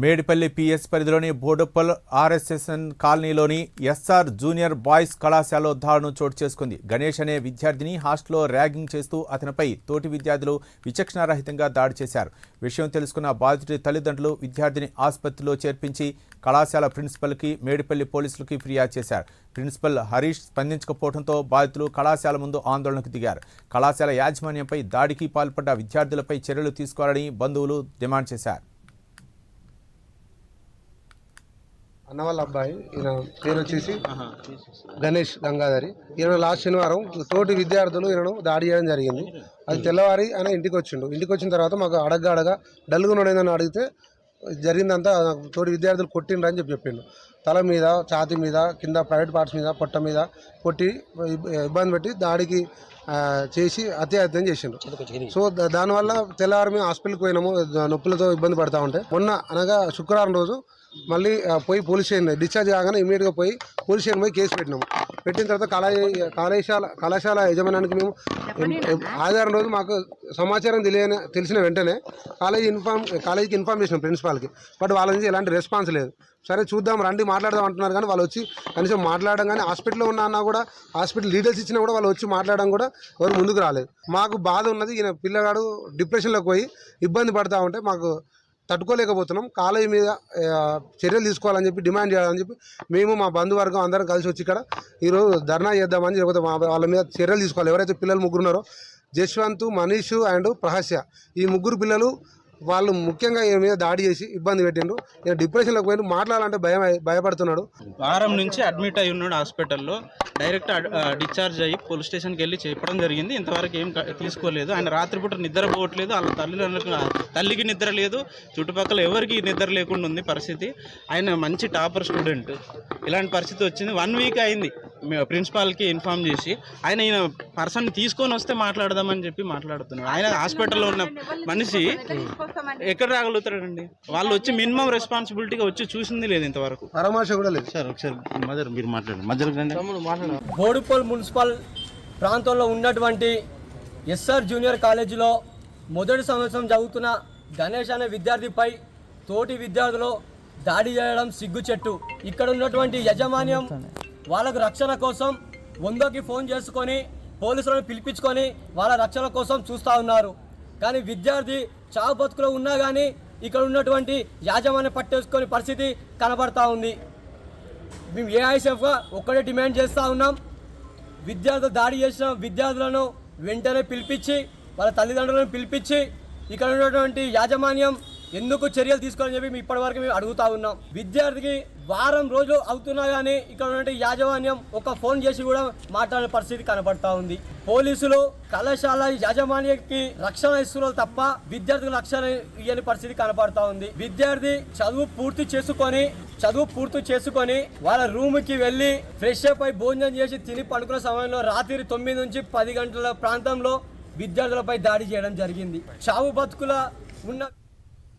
Medipalli PS పరిధిలోని బోడుప్పల్ ఆర్ఎస్ఎస్ఎన్ కాలనీలోని SR junior boys కళాశాలలో దారుణం చోటు చేసుకుంది. గణేష్ అనే విద్యార్థిని హాస్టల్లో ర్యాగింగ్ చేస్తూ అతనిపై తోటి విద్యార్థులు విచక్షణారహితంగా దాడి చేశారు. విషయం తెలుసుకున్న బాధితుడి తల్లిదండ్రులు విద్యార్థిని ఆసుపత్రిలో చేర్పించి కళాశాల ప్రిన్సిపల్కి మేడిపల్లి పోలీసులకి ఫిర్యాదు చేశారు. ప్రిన్సిపల్ హరీష్ స్పందించకపోవడంతో బాధితులు కళాశాల ముందు ఆందోళనకు దిగారు. కళాశాల యాజమాన్యంపై దాడికి పాల్పడ్డ విద్యార్థులపై చర్యలు తీసుకోవాలని బంధువులు డిమాండ్ చేశారు. అన్న వాళ్ళ అబ్బాయి ఈయన పేరు వచ్చేసి గణేష్ గంగాధరి. ఈయన లాస్ట్ శనివారం తోటి విద్యార్థులు ఈయనను దాడి చేయడం జరిగింది. అది తెల్లవారి ఆయన ఇంటికి వచ్చిండు. ఇంటికి వచ్చిన తర్వాత మాకు అడగగా డల్గా ఉండేదని అడిగితే జరిగిందంతా తోటి విద్యార్థులు కొట్టిండ్రు అని చెప్పిండు. తల మీద, ఛాతీ మీద, కింద ప్రైవేట్ పార్ట్స్ మీద, పొట్ట మీద కొట్టి ఇబ్బంది పెట్టి దాడికి చేసి అత్యాయత్నం చేసిండ్రు. సో దానివల్ల తెల్లవారు మేము హాస్పిటల్కి పోయినాము. నొప్పులతో ఇబ్బంది పడతా ఉంటే మొన్న అనగా శుక్రవారం రోజు మళ్ళీ పోయి పోలీస్ స్టేషన్ డిశ్చార్జ్ కాగానే ఇమీడియట్గా పోయి పోలీస్ స్టేషన్ పోయి కేసు పెట్టినాము. పెట్టిన తర్వాత కళాశాల యజమానానికి మేము ఆదివారం రోజు మాకు సమాచారం తెలిసిన వెంటనే కాలేజీకి ఇన్ఫార్మ్ చేసినాం ప్రిన్సిపాల్కి. బట్ వాళ్ళ నుంచి ఎలాంటి రెస్పాన్స్ లేదు. సరే చూద్దాం రండి మాట్లాడదాం అంటున్నారు, కానీ వాళ్ళు వచ్చి కనీసం మాట్లాడడం కానీ హాస్పిటల్లో ఉన్నా కూడా హాస్పిటల్ డీటెయిల్స్ ఇచ్చినా కూడా వాళ్ళు వచ్చి మాట్లాడడం కూడా ఎవరు ముందుకు రాలేదు. మాకు బాధ ఉన్నది. ఈయన పిల్లగాడు డిప్రెషన్లోకి పోయి ఇబ్బంది పడతా ఉంటే మాకు తట్టుకోలేకపోతున్నాం. కాలేజీ మీద చర్యలు తీసుకోవాలని చెప్పి డిమాండ్ చేయాలని చెప్పి మేము మా బంధువర్గం అందరం కలిసి వచ్చి ఇక్కడ ఈరోజు ధర్నా చేద్దామని చెప్పి వాళ్ళ మీద చర్యలు తీసుకోవాలి. ఎవరైతే పిల్లలు ముగ్గురు ఉన్నారో జశ్వంత్, మనీష్ అండ్ ప్రహాస్య, ఈ ముగ్గురు పిల్లలు వాళ్ళు ముఖ్యంగా ఈయన మీద దాడి చేసి ఇబ్బంది పెట్టిండ్రు. ఈయన డిప్రెషన్లోకి పోయి మాట్లాడాలంటే భయపడుతున్నాడు. వారం నుంచి అడ్మిట్ అయి ఉన్నాడు హాస్పిటల్లో. డైరెక్ట్ డిశ్చార్జ్ అయ్యి పోలీస్ స్టేషన్కి వెళ్ళి చెప్పడం జరిగింది. ఇంతవరకు ఏం తీసుకోలేదు. ఆయన రాత్రిపూట నిద్రపోవట్లేదు. వాళ్ళ తల్లికి నిద్ర లేదు, చుట్టుపక్కల ఎవరికి నిద్ర లేకుండా ఉంది పరిస్థితి. ఆయన మంచి టాపర్ స్టూడెంట్. ఇలాంటి పరిస్థితి వచ్చింది. 1 వీక్ అయింది ప్రిన్సిపాల్కి ఇన్ఫార్మ్ చేసి. ఈయన పర్సన్ తీసుకొని వస్తే మాట్లాడదామని చెప్పి మాట్లాడుతున్నాడు. ఆయన హాస్పిటల్లో ఉన్న మనిషి ఎక్కడ రాగలుగుతాడండి? వాళ్ళు వచ్చి మినిమం రెస్పాన్సిబిలిటీగా వచ్చి చూసింది లేదు ఇంతవరకు. పరామర్శ కూడా లేదు. సార్ ఒకసారి మదర్ మీరు మాట్లాడండి. బోడుప్పల్ మున్సిపల్ ప్రాంతంలో ఉన్నటువంటి ఎస్ఆర్ జూనియర్ కాలేజీలో మొదటి సంవత్సరం చదువుతున్న గణేష్ అనే విద్యార్థిపై తోటి విద్యార్థులు దాడి చేయడం సిగ్గుచెట్టు. ఇక్కడ ఉన్నటువంటి యాజమాన్యం వాళ్ళకు రక్షణ కోసం 100కి ఫోన్ చేసుకొని పోలీసులను పిలిపించుకొని వాళ్ళ రక్షణ కోసం చూస్తూ ఉన్నారు. కానీ విద్యార్థి చావు బతుకులో ఉన్నా కానీ ఇక్కడ ఉన్నటువంటి యాజమాన్యం పట్టేసుకొని పరిస్థితి కనబడతా ఉంది. మేము ఏఐఎస్ఎఫ్గా ఒక్కడే డిమాండ్ చేస్తూ ఉన్నాం. విద్యార్థులు దాడి చేసిన విద్యార్థులను వెంటనే పిలిపించి వాళ్ళ తల్లిదండ్రులను పిలిపించి ఇక్కడ ఉన్నటువంటి యాజమాన్యం ఎందుకు చర్యలు తీసుకోవాలని చెప్పి ఇప్పటివరకు మేము అడుగుతా ఉన్నాం. విద్యార్థికి వారం రోజులు అవుతున్నా కానీ ఇక్కడ ఉన్నటువంటి యాజమాన్యం ఒక ఫోన్ చేసి కూడా మాట్లాడే పరిస్థితి కనబడతా ఉంది. పోలీసులు కళాశాల యాజమాన్యానికి రక్షణ ఇస్తున్నారు తప్ప విద్యార్థులకు రక్షణ ఇవ్వని పరిస్థితి కనబడతా ఉంది. విద్యార్థి చదువు పూర్తి చేసుకొని వాళ్ళ రూమ్కి వెళ్ళి ఫ్రెష్ అప్ అయి భోజనం చేసి తిని పడుకున్న సమయంలో రాత్రి 9 నుంచి 10 గంటల ప్రాంతంలో విద్యార్థులపై దాడి చేయడం జరిగింది. చావు బతుకుల ఉన్న